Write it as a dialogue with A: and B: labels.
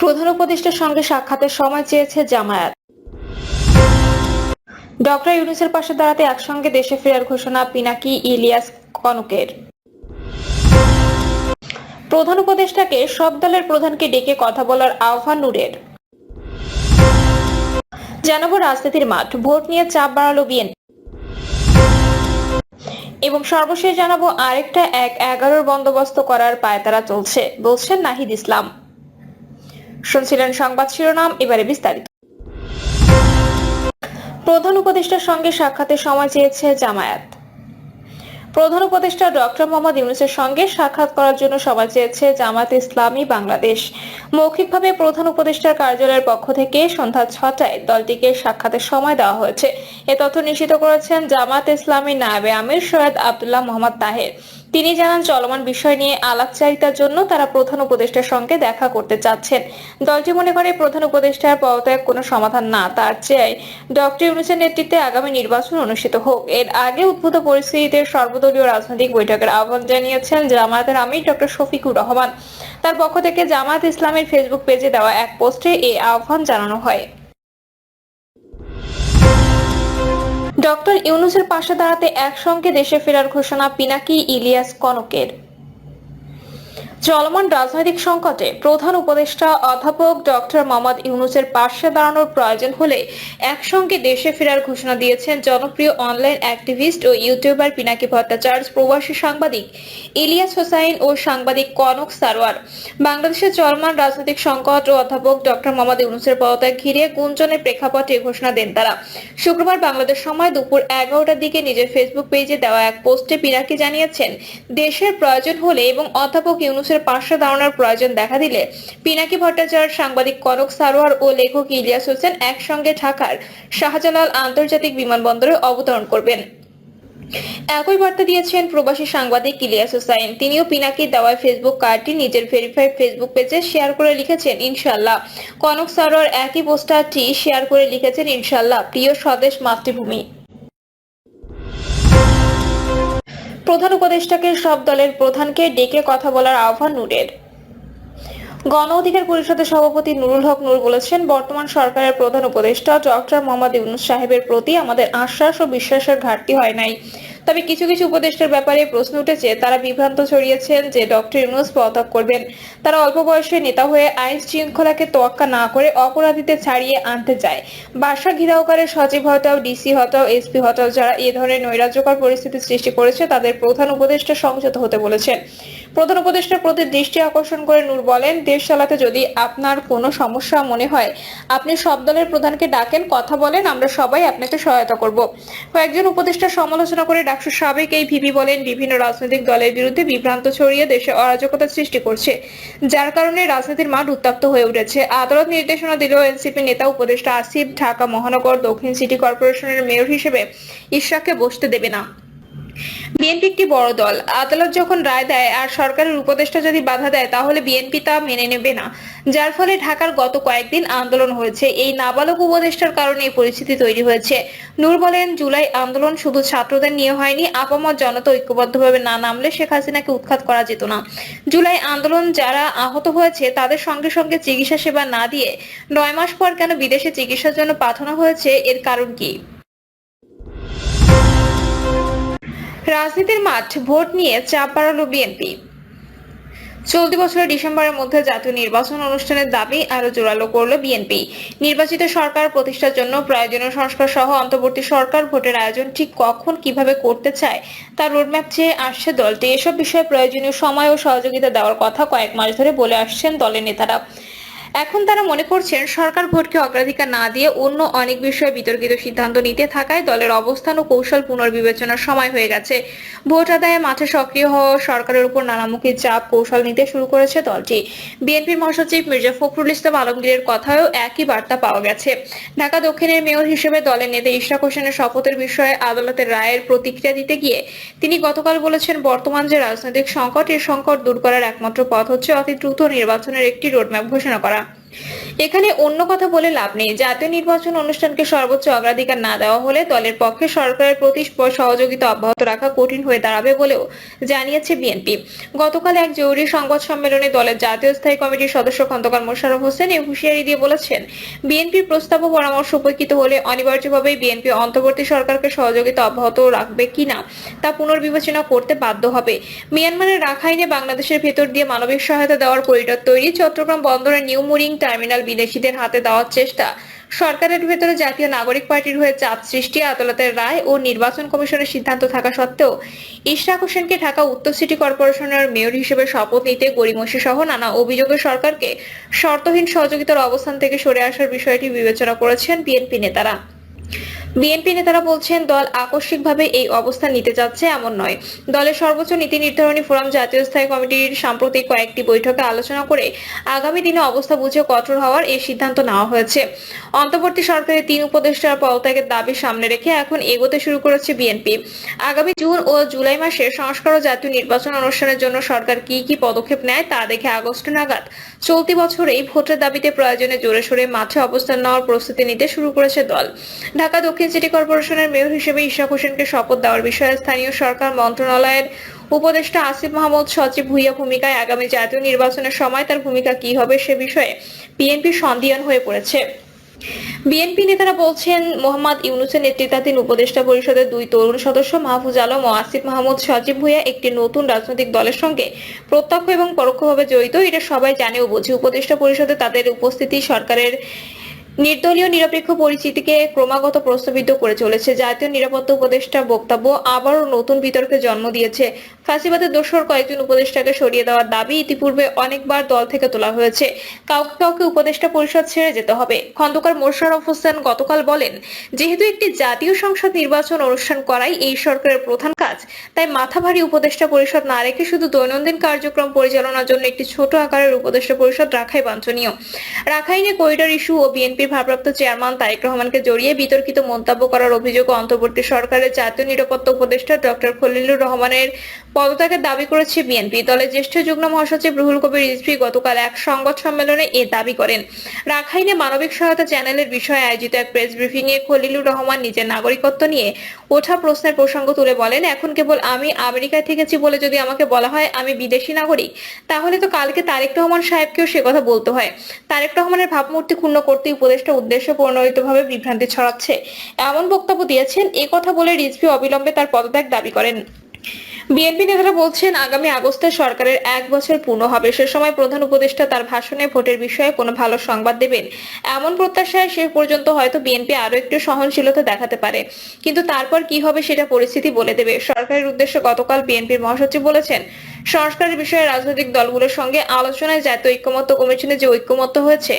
A: প্রধান উপদেষ্টার সঙ্গে সাক্ষাতের সময় চেয়েছে জামায়াত। ডক্টর ইউনূসের পাশে দাঁড়াতে একসঙ্গে দেশে ফেরার ঘোষণা পিনাকি ইলিয়াস কনকের। প্রধান উপদেষ্টাকে সব দলের প্রধানকে ডেকে কথা বলার আহ্বান নূরের। জানাবো রাজনীতির মাঠ, ভোট নিয়ে চাপ বাড়ালো বিএনপি। এবং সর্বশেষ জানাবো আরেকটা ১/১১ বন্দোবস্ত করার পায়তারা চলছে, বলছেন নাহিদ ইসলাম। শুনছিলেন সংবাদ শিরোনাম, এবারে বিস্তারিত। প্রধান উপদেষ্টার সঙ্গে সাক্ষাতের সময় চেয়েছে জামায়াত। প্রধান উপদেষ্টা ডক্টর মোহাম্মদ ইউনূসের সঙ্গে সাক্ষাৎ করার জন্য সময় চেয়েছে জামায়াতে ইসলামী বাংলাদেশ। মৌখিকভাবে প্রধান উপদেষ্টার কার্যালয়ের পক্ষ থেকে সন্ধ্যা ৬টায় দলটিকে সাক্ষাতের সময় দেওয়া হয়েছে। এ তথ্য নিশ্চিত করেছেন জামায়াতে ইসলামী নায়েবে আমির সৈয়দ আব্দুল্লাহ মোহাম্মদ তাহের। তিনি জানান, চলমান বিষয় নিয়ে আলাপচারিতার জন্য তারা প্রধান উপদেষ্টার সঙ্গে দেখা করতে চাচ্ছেন। দলটি মনে করে প্রধান উপদেষ্টার পদত্যাগ কোনো সমাধান না, তার চেয়ে ডক্টর ইউনূসের নেতৃত্বে আগামী নির্বাচন অনুষ্ঠিত হোক। এর আগে উদ্ভূত পরিস্থিতিতে সর্বদলীয় রাজনৈতিক বৈঠকের আহ্বান জানিয়েছেন জামায়াতের আমির ডক্টর শফিকুর রহমান। তার পক্ষ থেকে জামায়াত ইসলামের ফেসবুক পেজে দেওয়া এক পোস্টে এই আহ্বান জানানো হয়। ডক্টর ইউনূসের পাশে দাঁড়াতে একসঙ্গে দেশে ফেরার ঘোষণা পিনাকি ইলিয়াস কনকের। চলমান রাজনৈতিক সংকটে প্রধান উপদেষ্টা অধ্যাপক ডক্টর মোহাম্মদ ইউনূসের পাশে দাঁড়ানোর প্রয়োজন হলে একসঙ্গে দেশে ফেরার ঘোষণা দিয়েছেন জনপ্রিয় অনলাইন অ্যাক্টিভিস্ট ও ইউটিউবার পিনাকি ভট্টাচার্য, প্রবাসী সাংবাদিক ইলিয়াস হোসাইন ও সাংবাদিক কনক সারোয়ার। বাংলাদেশের চলমান রাজনৈতিক সংকট ও অধ্যাপক ডক্টর মোহাম্মদ ইউনূসের পদত্যাগ ঘিরে গুঞ্জনের প্রেক্ষাপটে ঘোষণা দেন তারা। শুক্রবার বাংলাদেশ সময় দুপুর 11টার দিকে নিজের ফেসবুক পেজে দেওয়া এক পোস্টে পিনাকি জানিয়েছেন, দেশের প্রয়োজন হলে এবং অধ্যাপক ইউনূসের পাশে দাঁড়ানোর প্রয়োজন দেখা দিলে পিনাকি ভট্টাচার্য, সাংবাদিক কনক সারোয়ার ও লেখক ইলিয়াস হোসেন একসঙ্গে ঢাকার শাহজালাল আন্তর্জাতিক বিমানবন্দরে অবতরণ করবেন। একই বার্তা দিয়েছেন প্রবাসী সাংবাদিক ইলিয়াস হোসাইন। তিনিও পিনাকির দেওয়া ফেসবুক কার্ডটি নিজের ভেরিফাইড ফেসবুক পেজে শেয়ার করে লিখেছেন ইনশাআল্লাহ। কনক সারোয়ার একই পোস্টারটি শেয়ার করে লিখেছেন ইনশাআল্লাহ, প্রিয় স্বদেশ মাতৃভূমি। প্রধান উপদেষ্টাকে সব দলের প্রধানকে ডেকে কথা বলার আহ্বান নূরের। গণ অধিকার পরিষদের সভাপতি নুরুল হক নূর বলেছেন, বর্তমান সরকারের প্রধান উপদেষ্টা ডক্টর মোহাম্মদ ইউনূস সাহেবের প্রতি আমাদের আশ্বাস ও বিশ্বাসের ঘাটতি হয় নাই। তবে কিছু কিছু উপদেষ্টার ব্যাপারে প্রশ্ন উঠেছে, তারা বিভ্রান্ত ছড়িয়েছেন যে ডক্টর ইউনূস পদত্যাগ করবেন। তারা অল্প বয়সে নেতা হয়ে আইন শৃঙ্খলাকে তোয়াক্কা না করে অপরাধীদের ছাড়িয়ে আনতে চায়। বাসা ঘেরাও করে সচিব হটাও, ডিসি হটাও, এসপি হটাও যারা এ ধরনের নৈরাজ্যকর পরিস্থিতি সৃষ্টি করেছে তাদের প্রধান উপদেষ্টা সংযত হতে বলেছেন। প্রধান উপদেষ্টার প্রতি দৃষ্টি আকর্ষণ করে নূর বলেন, দেশ চালাতে যদি আপনার কোনো সমস্যা মনে হয় আপনি সব দলের প্রধানকে ডাকেন, কথা বলেন, আমরা সবাই আপনাকে সহায়তা করব। কয়েকজন উপদেষ্টার সমালোচনা করে ডাকসুর সাবেক এই ভিপি বলেন, বিভিন্ন রাজনৈতিক দলের বিরুদ্ধে বিভ্রান্ত ছড়িয়ে দেশে অরাজকতা সৃষ্টি করছে, যার কারণে রাজনীতির মাঠ উত্তপ্ত হয়ে উঠেছে। আদালত নির্দেশনা দিলেও এনসিপি নেতা উপদেষ্টা আসিফ ঢাকা মহানগর দক্ষিণ সিটি কর্পোরেশনের মেয়র হিসেবে ইশরাককে বসতে দেবে না। বিএনপি একটি বড় দল, আদালত যখন রায় দেয় আর সরকারের উপদেষ্টা যদি বাধা দেয় তাহলে বিএনপি তা মেনে নেবে না, যার ফলে ঢাকার গত কয়েকদিন আন্দোলন হয়েছে। এই নাবালক উপদেষ্টার কারণে এই পরিস্থিতি তৈরি হয়েছে। নূর বলেন, জুলাই আন্দোলন শুধু ছাত্রদের নিয়ে হয়নি, আপামর জনতা ঐক্যবদ্ধভাবে না নামলে শেখ হাসিনাকে উৎখাত করা যেত না। জুলাই আন্দোলন যারা আহত হয়েছে তাদের সঙ্গে সঙ্গে চিকিৎসা সেবা না দিয়ে 9 মাস পর কেন বিদেশে চিকিৎসার জন্য পাঠানো হয়েছে, এর কারণ কি? রাজনীতির মাঠ, ভোট নিয়ে চাপ বাড়ালো বিএনপি। চলতি বছরের ডিসেম্বরের মধ্যে জাতীয় নির্বাচন অনুষ্ঠানের দাবি আরো জোরালো করল বিএনপি। নির্বাচিত সরকার প্রতিষ্ঠার জন্য প্রয়োজনীয় সংস্কার সহ অন্তর্বর্তী সরকার ভোটের আয়োজন ঠিক কখন কিভাবে করতে চায় তার রোডম্যাপ চেয়ে আসছে দলটি। এসব বিষয়ে প্রয়োজনীয় সময় ও সহযোগিতা দেওয়ার কথা কয়েক মাস ধরে বলে আসছেন দলের নেতারা। এখন তারা মনে করছেন সরকার ভোটকে অগ্রাধিকার না দিয়ে অন্য অনেক বিষয়ে বিতর্কিত সিদ্ধান্ত নিতে থাকায় দলের অবস্থান ও কৌশল পুনর্বিবেচনার সময় হয়ে গেছে। ভোট আদায়ে মাঠে সক্রিয় হওয়া সরকারের উপর নানামুখী চাপ কৌশল নিতে শুরু করেছে দলটি। বিএনপির মহাসচিব মির্জা ফখরুল ইসলাম আলমগীরের কথায়ও একই বার্তা পাওয়া গেছে। ঢাকা দক্ষিণের মেয়র হিসেবে দলের নেতা ইশরাক হোসেনের শপথের বিষয়ে আদালতের রায়ের প্রতিক্রিয়া দিতে গিয়ে তিনি গতকাল বলেছেন, বর্তমান যে রাজনৈতিক সংকট, এই সংকট দূর করার একমাত্র পথ হচ্ছে অতি দ্রুত নির্বাচনের একটি রোডম্যাপ ঘোষণা করা। এখানে অন্য কথা বলে লাভ নেই। জাতীয় নির্বাচন অনুষ্ঠানকে সর্বোচ্চ অগ্রাধিকার না দেওয়া হলে দলের পক্ষে সরকারের প্রতি সহযোগিতা অব্যাহত রাখা কঠিন হয়ে দাঁড়াবে বলেও জানিয়েছে বিএনপি। গতকাল এক জরুরি সংবাদ সম্মেলনে দলের জাতীয় স্থায়ী কমিটির সদস্য খন্দকার মোশাররফ হোসেন এই হুঁশিয়ারি দিয়ে বলেছেন, বিএনপির প্রস্তাব ও পরামর্শ উপেক্ষিত হলে অনিবার্যভাবেই বিএনপি অন্তর্বর্তী সরকারকে সহযোগিতা অব্যাহত রাখবে কিনা তা পুনর্বিবেচনা করতে বাধ্য হবে। মিয়ানমারের রাখাইনে বাংলাদেশের ভেতর দিয়ে মানবিক সহায়তা দেওয়ার করিডর তৈরি, চট্টগ্রাম বন্দরের নিউ মুরিং টার্মিনাল বিদেশিদের হাতে দেওয়ার চেষ্টা, সরকারের ভেতরে জাতীয় নাগরিক পার্টির হয়ে চাপ সৃষ্টি, আদালতের রায় ও নির্বাচন কমিশনের সিদ্ধান্ত থাকা সত্ত্বেও ইশরাক হোসেনকে ঢাকা উত্তর সিটি কর্পোরেশনের মেয়র হিসেবে শপথ নিতে গড়িমসি সহ নানা অভিযোগে সরকারকে শর্তহীন সহযোগিতার অবস্থান থেকে সরে আসার বিষয়টি বিবেচনা করেছেন বিএনপি নেতারা। বিএনপি নেতারা বলছেন, দল আকস্মিকভাবে এই অবস্থান নিতে যাচ্ছে এমন নয়। দলের সর্বোচ্চ নীতি নির্ধারণী ফোরাম জাতীয় স্থায়ী কমিটির সাম্প্রতিক কয়েকটি বৈঠকে আলোচনা করে আগামী দিনে অবস্থা বুঝে কঠোর হওয়ার এই সিদ্ধান্ত নেওয়া হয়েছে। অন্তর্বর্তী সরকারের 3 উপদেষ্টার পদত্যাগের দাবি সামনে রেখে এখন এগোতে শুরু করেছে বিএনপি। আগামী জুন ও জুলাই মাসে সংস্কার ও জাতীয় নির্বাচন অনুষ্ঠানের জন্য সরকার কি পদক্ষেপ নেয় তা দেখে আগস্ট নাগাদ চলতি বছরেই ভোটের দাবিতে প্রয়োজনে জোরে সোরে মাঠে অবস্থান নেওয়ার প্রস্তুতি নিতে শুরু করেছে দল। ঢাকা দক্ষিণ সিটি কর্পোরেশনের মেয়র হিসেবে ইশরাক হোসেনকে শপথ দেওয়ার বিষয়ে স্থানীয় সরকার মন্ত্রণালয়ের উপদেষ্টা আসিফ মাহমুদ সচিব ভূঁইয়া ভূমিকায় আগামী জাতীয় নির্বাচনের সময় তার ভূমিকা কি হবে সে বিষয়ে বিএনপি সন্দিহান হয়ে পড়েছে। বিএনপি নেতারা বলছেন, মোহাম্মদ ইউনূসের নেতৃত্বাধীন উপদেষ্টা পরিষদের 2 তরুণ সদস্য মাহফুজ আলম ও আসিফ মাহমুদ সচিব ভূঁইয়া একটি নতুন রাজনৈতিক দলের সঙ্গে প্রত্যক্ষ এবং পরোক্ষভাবে জড়িত, এটা সবাই জানে ও বোঝে। উপদেষ্টা পরিষদে তাদের উপস্থিতি সরকারের নির্দলীয় নিরপেক্ষ পরিচিতিকে ক্রমাগত প্রশ্নবিদ্ধ করে চলেছে। জাতীয় নিরাপত্তা উপদেষ্টার বক্তব্য আবারও নতুন বিতর্কের জন্ম দিয়েছে। ফ্যাসিবাদের দোসর কয়েকজন উপদেষ্টাকে সরিয়ে দেওয়ার দাবি ইতিপূর্বে অনেকবার দল থেকে তোলা হয়েছে। কাউকে উপদেষ্টা পরিষদ ছেড়ে যেতে হবে। খন্দকার মোশাররফ হোসেন গতকাল বলেন, যেহেতু একটি জাতীয় সংসদ নির্বাচন অনুষ্ঠান করাই এই সরকারের প্রধান কাজ, তাই মাথা ভারী উপদেষ্টা পরিষদ না রেখে শুধু দৈনন্দিন কার্যক্রম পরিচালনার জন্য একটি ছোট আকারের উপদেষ্টা পরিষদ রাখাই বাঞ্ছনীয়। রাখাইনে করিডর ইস্যু ও বিএনপির ভারপ্রাপ্ত চেয়ারম্যান তারেক রহমানকে জড়িয়ে বিতর্কিত মন্তব্য করার অভিযোগে অন্তর্বর্তী সরকারের জাতীয় নিরাপত্তা উপদেষ্টা ডক্টর খলিলুর রহমানের পদত্যাগের দাবি করেছে বিএনপি। দলের জ্যেষ্ঠ যুগ্ম মহাসচিব রুহুল কবির রিজভী গতকাল এক সংবাদ সম্মেলনে এ দাবি করেন। রাখাইনে মানবিক সহায়তা চ্যানেলের বিষয়ে আয়োজিত এক প্রেস ব্রিফিং এ খলিলুর রহমান নিজের নাগরিকত্ব নিয়ে ওঠা প্রশ্নের প্রসঙ্গ তুলে বলেন, এখন কেবল আমি আমেরিকায় থেকেছি বলে যদি আমাকে বলা হয় আমি বিদেশি নাগরিক, তাহলে তো কালকে তারেক রহমান সাহেবকেও সে কথা বলতে হয়। তারেক রহমানের ভাবমূর্তি ক্ষুণ্ণ করতে উপদেষ্টা উদ্দেশ্য প্রণোদিতভাবে বিভ্রান্তি ছড়াচ্ছে এমন বক্তব্য দিয়েছেন। এ কথা বলে রিজভী অবিলম্বে তার পদত্যাগ দাবি করেন। বিএনপি নেতারা বলছেন, আগামী আগস্টে সরকারের 1 বছর পূর্ণ হবে। সে সময় প্রধান উপদেষ্টা তার ভাষণে ভোটের বিষয়ে কোনো ভালো সংবাদ দেবেন এমন প্রত্যাশায় সে পর্যন্ত হয়তো বিএনপি আরো একটু সহনশীলতা দেখাতে পারে, কিন্তু তারপর কি হবে সেটা পরিস্থিতি বলে দেবে। সরকারের উদ্দেশ্যে গতকাল বিএনপির মহাসচিব বলেছেন, সংস্কারের বিষয়ে রাজনৈতিক দলগুলোর সঙ্গে আলোচনায় জাতীয় ঐক্যমত্য কমিশনে যে ঐক্যমত্য হয়েছে